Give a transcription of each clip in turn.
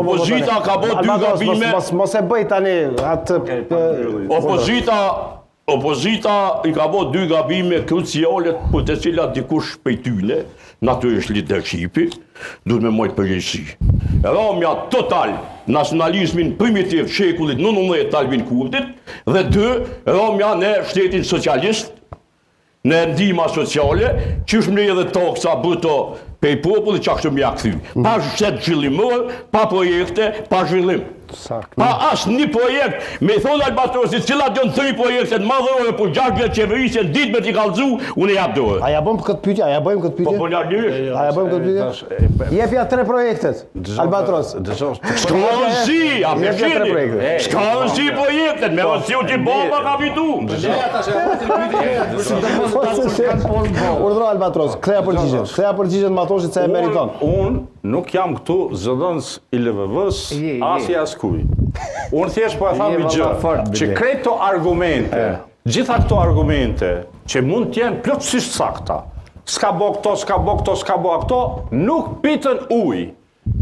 Opozita ka bë dy gabime. Mos e bëj tani atë. Opozita I ka bë dy gabime kruciale për të cilat dikush prej tyne, natyrisht leadershipi, duhet me mojt përgjegjësi. Rromja total nacionalizmin primitiv shekullit 19 të Albin Kurtit dhe dy, rromja në shtetin socialist, në ndihma sociale, që është mërë edhe toksa bëto pej popullit që kështu mja këthy. Pa shtet zhvillimor, pa projekte, pa zhvillim. Pa asë një projekt, me thonë Albatrosit, cilat janë 3 projektet madhore për 6 vjetë qeverisjen, ditë me t'i kallëzu, unë jap dorë. A ja bëjmë këtë pyetje? A ja bëjmë këtë pyetje? A ja bëjmë këtë pyetje? Jepja 3 projektet, Albatros. Shkallësi, a përshini. Shkallësi projektet, me rësiu që bomba ka fitu. Urdhro Albatros, ktheja përgjigjen më thoshit se e meriton. Unë nuk jam këtu zëdhënës I LVV-s, as I askuj. Unë thjesht po e tham një gjë, që krejt këto argumente, gjitha këto argumente, që mund t'jenë plotësisht sakta, s'ka bo këto, s'ka bo këto, s'ka bo këto, nuk pitën ujë,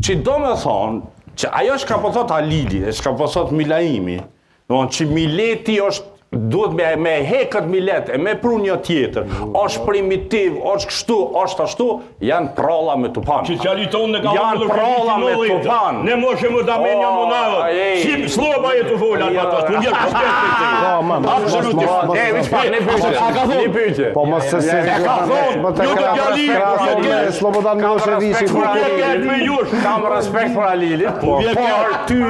që do me thonë, që ajo shka po thot Halili, e shka po thot Milaimi, që Mileti është duhet me hekët milet e me pru një tjetër, është primitiv, është kështu, është ashtu, janë pralla me tupan. Janë pralla me tupan. Ne možemo da menjamo narod. Sloba je tu volja, Albatros. Unë jam respekt. Apsolutno. Ne pyetje. Po mos se Slobodan Miloševići. Kam respekt për Halilit, por ty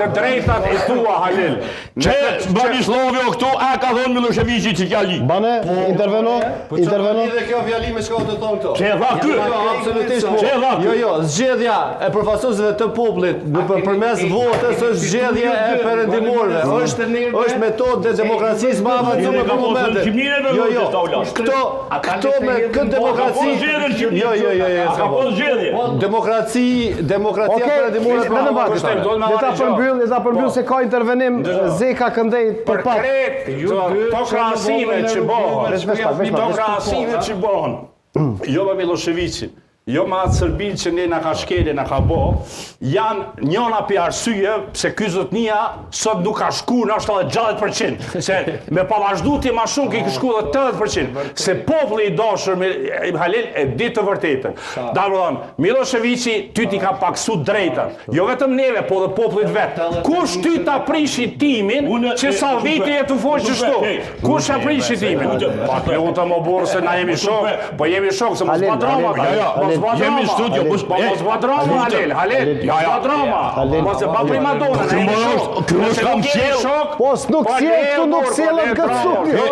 të drejtat e tua Halil. Që Branislavio këtu a ka thonë Miloševići që fjali. Bane, interveno. Dhe kjo fjali me shko të thonë këto. Që e dha kë? Absolutisht po. Jo, zgjedhja e përfaqësuesve të popullit përmes votës është zgjedhje e perëndimorëve. Është metodë e demokracisë më avancuar në momentin. Jo. Këto me këtë demokraci. Jo. Demokracia perëndimore. Le ta përmbyll se ka intervenim Zeka Këndej për pak. To krahasime që bëhen, jo me Miloševićin, jo me atë Sërbin që ne na ka shkele, na ka bo, janë njëna për arsye pse ky zotnia sot nuk ka shku në 70%, se me pavazhdu ti ma shumë ki shku dhe 80%, se populli I dashur Halil e di të vërtetën. Miloševići ty ti ka paksu drejtën, jo vetëm neve, po dhe popullit vetë. Kush ty ta prishi timin që sa viti e të fosh që shtu? Kush ta prishi timin? Pa të unë të më burë se na jemi shok, po jemi shok se mos pa drama. Jemi në studio, mos pa drama, Halil. Ja, drama. Mos e pa primadona. Kërë është kam qelë. Po, s'nuk qelë, këtu nuk qelën këtë studio.